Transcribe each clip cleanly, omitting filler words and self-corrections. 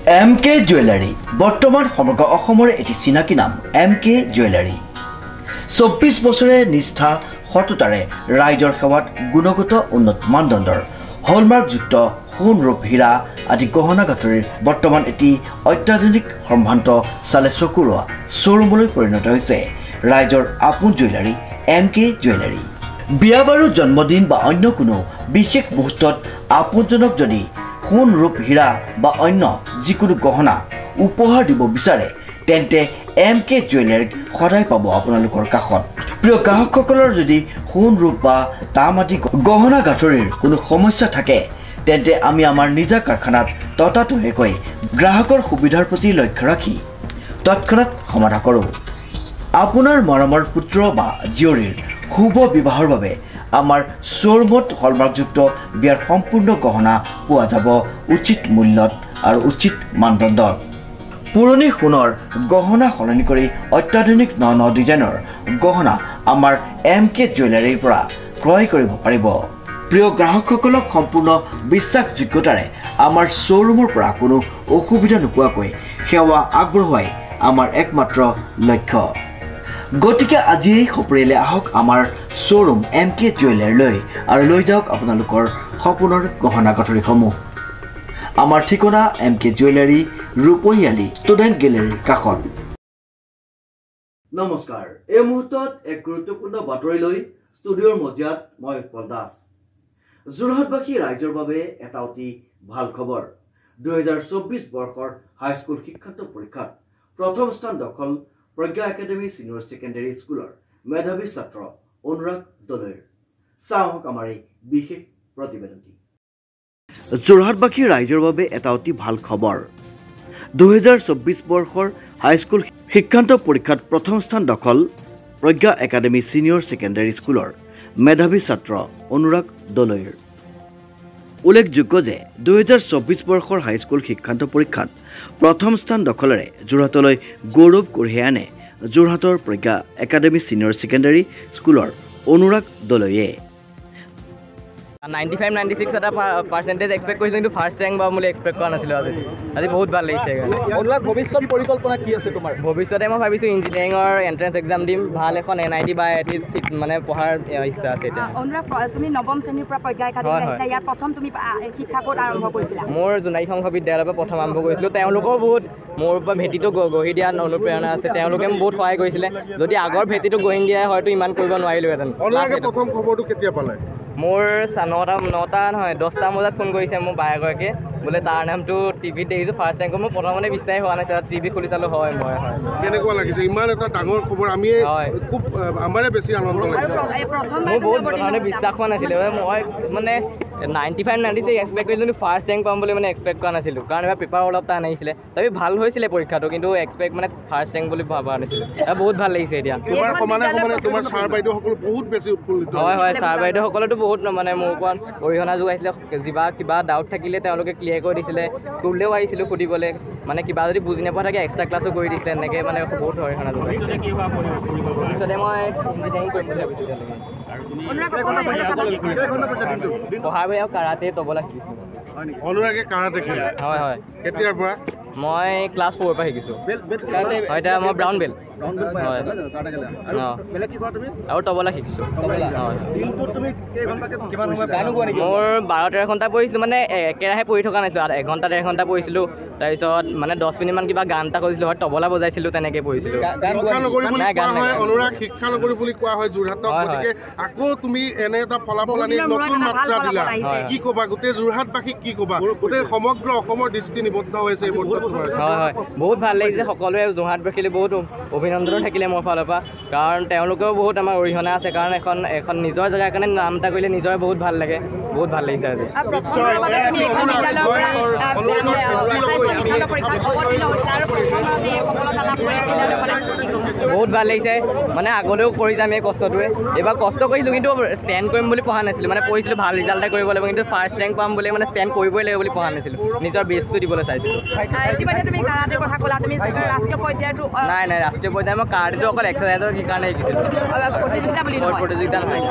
MK jewellery বৰ্তমান সমগ্ৰ অসমৰ এটি চিনাকি নাম MK জুৱেলাৰী 24 বছৰে নিষ্ঠা সততাৰে ৰাইজৰ সেৱাত গুণগত উন্নত মানদণ্ডৰ হলমাৰ্কযুক্ত সোণ ৰূপ হীৰা আদি গহনা গাঁথৰিৰ বৰ্তমান এটি অত্যাধুনিক সম্ভ্ৰান্ত চালে চকুৰোৱা শ্বৰুমলৈ পৰিণত হৈছে ৰাইজৰ আপোন জুৱেলাৰী MK জুৱেলাৰী বিয়া বাৰু জন্মদিন বা অন্য কোনো বিশেষ মুহূৰ্তত আপোনজনক যদি সোণ ৰূপ হীৰা বা অন্য যিকোনো গহনা উপহাৰ দিব বিচাৰে তেন্তে MK জুৱেলাৰীক সদায় পাব আপোনালোকৰ কাষত প্ৰিয় গ্ৰাহকসকলৰ যদি সোণ ৰূপ বা তাম আদি গহনা গাঁথৰিৰ কোনো সমস্যা থাকে তেন্তে আমি আমাৰ নিজা কাৰখানাত ততাতৈয়াকৈ গ্ৰাহকৰ সুবিধাৰ প্ৰতি লক্ষ্য ৰাখি তৎক্ষণাত সমাধা কৰোঁ আপোনাৰ মৰমৰ পুত্ৰ বা জীয়ৰীৰ শুভ বিবাহৰ বাবে আমাৰ শ্বৰুমত হলমাৰ্কযুক্ত বিয়াৰ সম্পূৰ্ণ গহনা পোৱা যাব উচিত মূল্যত আৰু উচিত মানদণ্ডত পুৰণি সোণৰ গহনা সলনি কৰি অত্যাধুনিক ন ডিজাইনৰ গহনা আমাৰ MK জুৱেলাৰীৰ পৰা ক্ৰয় কৰিব পাৰিব প্ৰিয় গ্ৰাহকসকলক সম্পূৰ্ণ বিশ্বাসযোগ্যতাৰে আমাৰ শ্বৰুমৰ পৰা কোনো অসুবিধা নোপোৱাকৈ সেৱা আগবঢ়োৱাই আমাৰ একমাত্ৰ লক্ষ্য গতিকে আজি সপৰিয়ালে আহক আমাৰ শ্বৰুম MK জুৱেলাৰীলৈ আৰু লৈ যাওক আপোনালোকৰ সপোনৰ গহনা গাঁথৰিসমূহ আমাৰ ঠিকনা MK জুৱেলাৰী ৰূপহিয়ালী ষ্টুডেণ্ট গেলেৰীৰ কাষত নমস্কাৰ এই মুহূৰ্তত এক গুৰুত্বপূৰ্ণ বাতৰি লৈ ষ্টুডিঅ'ৰ মজিয়াত মই উৎপল দাস যোৰহাটবাসী ৰাইজৰ বাবে এটা অতি ভাল খবৰ 2024 বৰ্ষৰ হাইস্কুল শিক্ষান্ত পৰীক্ষাত প্ৰথম স্থান দখল প্ৰজ্ঞা একাডেমী সিনিয়ৰ সেকেন্ডাৰী স্কুলৰ মেধাৱী ছাত্ৰ অনুৰাগ দলৈৰ চাওক আমাৰ এই বিশেষ প্ৰতিবেদনটি যোৰহাটবাসী ৰাইজৰ বাবে এটা অতি ভাল খবৰ 2024 বৰ্ষৰ হাইস্কুল শিক্ষান্ত পৰীক্ষাত প্ৰথম স্থান দখল প্ৰজ্ঞা একাডেমী সিনিয়ৰ সেকেন্ডাৰী স্কুলৰ মেধাৱী ছাত্ৰ অনুৰাগ দলৈৰ উল্লেখযোগ্য যে 2024 বৰ্ষৰ হাইস্কুল শিক্ষান্ত পৰীক্ষাত প্ৰথম স্থান দখলেৰে যোৰহাটলৈ গৌৰৱ কঢ়িয়াই আনে যোৰহাটৰ প্ৰজ্ঞা একাডেমী সিনিয়ৰ সেকেন্ডাৰী স্কুলৰ অনুৰাগ দলৈয়ে 95-96 এটা পাৰ্চেন্টেজ এক্সপেক্ট কৰিছিলোঁ কিন্তু ফাৰ্ষ্ট ৰেংক পাম বুলি এক্সপেক্ট কৰা নাছিলোঁ আজি বহুত ভাল লাগিছে অনুৰাগ ভৱিষ্যত পৰিকল্পনা কি আছে তোমাৰ ভৱিষ্যতে মই ভাবিছোঁ ইঞ্জিনিয়াৰিঙৰ এণ্ট্ৰেঞ্চ এক্সাম দিম ভাল এখন NIT বা AIT চিট মানে পঢ়াৰ ইচ্ছা আছে এতিয়া অনুৰাগ তুমি নৱম শ্ৰেণীৰ পৰা প্ৰজ্ঞা একাডেমী আহিছা ইয়াৰ প্ৰথম তুমি শিক্ষা ক'ত আৰম্ভ কৰিছিলা মোৰ জোনাৰী সংঘ বিদ্যালয়ৰ পৰা প্ৰথম আৰম্ভ কৰিছিলোঁ তেওঁলোকৰ বহুত মোৰ পৰা ভেটিটো গঢ়ি দিয়াত অনুপ্ৰেৰণা আছে তেওঁলোকে মোক বহুত সহায় কৰিছিলে যদি আগৰ ভেটিটো গঢ়ি দিয়া হয়তো ইমান কৰিব নোৱাৰিলোহেঁতেন প্ৰথম খবৰটো কেতিয়া পালে মোৰ 9টা নহয় 10টা বজাত ফোন কৰিছে মোৰ বাই এগৰাকীয়ে বোলে তাৰ নামটো টিভিত দেখিছোঁ ফাৰ্ষ্ট ৰেংক মই প্ৰথমতে বিশ্বাস হোৱা নাছিল টিভি খুলি চালোঁ হয় মই হয় কেনেকুৱা লাগিছে ইমান এটা ডাঙৰ খবৰ আমি খুব আমাৰে বেছি আনন্দ লাগিছে মোৰ বহুত প্ৰথমতে বিশ্বাস হোৱা নাছিলে মই মানে 95-96 এক্সপেক্ট কৰিছিলোঁ কিন্তু ফাৰ্ষ্ট ৰেংক পাম বুলি মানে এক্সপেক্ট কৰা নাছিলোঁ কাৰণ এবাৰ পেপাৰ অলপ টান আহিছিলে তথাপি ভাল হৈছিলে পৰীক্ষাটো কিন্তু এক্সপেক্ট মানে ফাৰ্ষ্ট ৰেংক বুলি ভবা নাছিলোঁ বহুত ভাল লাগিছে এতিয়া তোমাৰ সমানে তোমাৰ ছাৰ বাইদেউসকল বহুত বেছি উৎফুল্লিত হয় ছাৰ বাইদেউসকলেতো বহুত মানে মোৰ ওপৰত অৰিহণা যোগাইছিলে কিবা ডাউট থাকিলে তেওঁলোকে ক্লিয়াৰ কৰি দিছিলে স্কুললৈও আহিছিলোঁ সুধিবলৈ মানে কিবা যদি বুজি নোপোৱা থাকে এক্সট্ৰা ক্লাছো কৰি দিছিলে এনেকৈ মানে বহুত অৰিহণা যোগাইছিলে ভৱিষ্যতে মই ইঞ্জিনিয়াৰিং কৰিম বুলি ভাবিছোঁ পঢ়াৰ বাহিৰে কাৰাটে তবলা শিকিছোঁ অনুৰাগে কাৰাটে খেলে হয় হয় কেতিয়াৰ পৰা মই ক্লাছ 4 পৰা শিকিছোঁ হয় এতিয়া মই ব্ৰাউন বেল্ট হয় আৰু তবলা শিকিছোঁ মোৰ 12-13 ঘণ্টা পঢ়িছিলোঁ মানে একেৰাহে পঢ়ি থকা নাছিলোঁ 1 ঘণ্টা 1.5 ঘণ্টা পঢ়িছিলোঁ তাৰপিছত মানে 10 মিনিটমান কিবা গান এটা কৰিছিলোঁ হয় তবলা বজাইছিলোঁ তেনেকৈ পঢ়িছিলোঁ অনুৰাগ শিক্ষা নগৰী বুলি কোৱা হয় যোৰহাটক গতিকে আকৌ তুমি এনে এটা ফলাফল আনি নতুন মাত্ৰা দিলা কি ক'বা গোটেই যোৰহাটবাসীক কি ক'বা গোটেই সমগ্ৰ অসমৰ দৃষ্টি নিবদ্ধ হৈছে এই মুহূৰ্তত হয় হয় বহুত ভাল লাগিছে সকলোৱে যোৰহাটবাসীলৈ বহুত অভিনন্দন থাকিলে মোৰ ফালৰ পৰা কাৰণ তেওঁলোকেও বহুত আমাৰ অৰিহণা আছে কাৰণ এখন নিজৰ জেগাৰ কাৰণে নাম এটা কৰিলে নিজৰে বহুত ভাল লাগে বহুত ভাল লাগিছে আজি বহুত বহুত ভাল লাগিছে মানে আগলৈও কৰি যাম এই কষ্টটোৱে এইবাৰ কষ্ট কৰিছিলোঁ কিন্তু ষ্টেণ্ড কৰিম বুলি পঢ়া নাছিলোঁ মানে পঢ়িছিলোঁ ভাল ৰিজাল্ট এটা কৰিব লাগিব কিন্তু ফাৰ্ষ্ট ৰেংক পাম বুলি মানে ষ্টেণ্ড কৰিবই লাগিব বুলি পঢ়া নাছিলোঁ নিজৰ বেষ্টটো দিবলৈ চাইছিলোঁ নাই নাই ৰাষ্ট্ৰীয় পৰ্যায়ত মই কাৰাটেটো অকল এক্সাৰচাইজৰ কাৰণে শিকিছিলোঁ প্ৰতিযোগিতা নহয়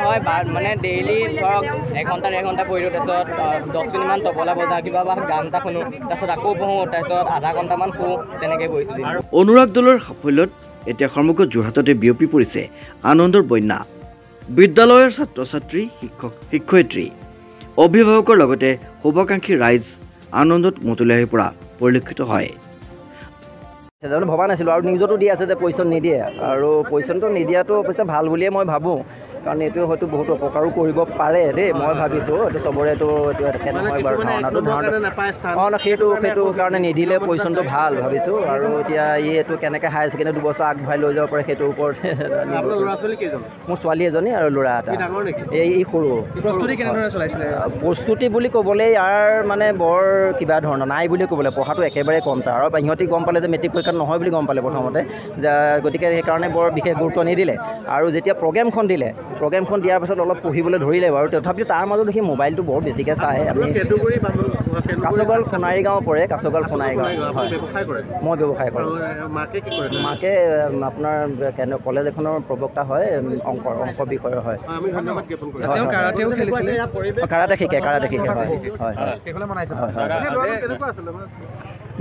হয় মানে ডেইলি ধৰক এঘণ্টা পঢ়িলোঁ তাৰপিছত 10 মিনিটমান তবলা বজাওঁ কিবা বা গান এটা শুনো তাৰপিছত আকৌ পঢ়োঁ তাৰপিছত আধা ঘণ্টামান শুওঁ তেনেকৈ পঢ়িছিলোঁ অনুৰাগ দলৰ সাফল্যত এতিয়া সমগ্ৰ যোৰহাটতে বিয়পি পৰিছে আনন্দৰ বন্যা বিদ্যালয়ৰ ছাত্ৰ ছাত্ৰী শিক্ষক শিক্ষয়িত্ৰী অভিভাৱকৰ লগতে শুভাকাংক্ষী ৰাইজ আনন্দত মতলীয়া হৈ পৰা পৰিলক্ষিত হয় ভবা নাছিলোঁ আৰু নিউজতো দি আছে যে পইচন নিদিয়ে আৰু পইচনটো নিদিয়াটো অৱশ্যে ভাল বুলিয়ে মই ভাবোঁ কাৰণ এইটো হয়তো বহুত অপকাৰো কৰিব পাৰে দেই মই ভাবিছোঁ এইটো চবৰেতো এইটো একে নহয় বাৰু ধাৰণাটো সেইটো কাৰণে নিদিলে পইচনটো ভাল ভাবিছোঁ আৰু এতিয়া এইটো কেনেকৈ হায়াৰ ছেকেণ্ডেৰী 2 বছৰ আগবঢ়াই লৈ যাব পাৰে সেইটোৰ ওপৰত মোৰ ছোৱালী এজনী আৰু ল'ৰা এটা এই সৰু প্ৰস্তুতি বুলি ক'বলৈ ইয়াৰ মানে বৰ কিবা ধৰণৰ নাই বুলি ক'বলৈ পঢ়াটো একেবাৰে কম তাৰ আৰু সিহঁতি গম পালে যে মেট্ৰিক পৰীক্ষাত নহয় বুলি গম পালে প্ৰথমতে গতিকে সেইকাৰণে বৰ বিশেষ গুৰুত্ব নিদিলে আৰু যেতিয়া প্ৰগ্ৰেমখন দিয়াৰ পাছত অলপ পঢ়িবলৈ ধৰিলে বাৰু তথাপিও তাৰ মাজত সি মোবাইলটো বৰ বেছিকৈ চাই আমি কাছগল সোণাৰী গাঁও পৰে কাছগল সোণাৰী গাঁও মই ব্যৱসায় কৰোঁ মাকে আপোনাৰ কলেজ এখনৰ প্ৰবক্তা হয় অংক বিষয়ৰ হয় কাৰাটে শিকে হয়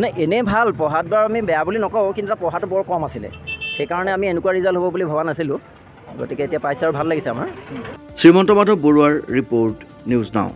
নাই এনেই ভাল পঢ়াত বাৰু আমি বেয়া বুলি নকওঁ কিন্তু পঢ়াটো বৰ কম আছিলে সেইকাৰণে আমি এনেকুৱা ৰিজাল্ট হ'ব বুলি ভবা নাছিলোঁ গতিকে এতিয়া পাইছে আৰু ভাল লাগিছে আমাৰ শ্ৰীমন্ত মাধৱ বৰুৱাৰ ৰিপৰ্ট নিউজ নাও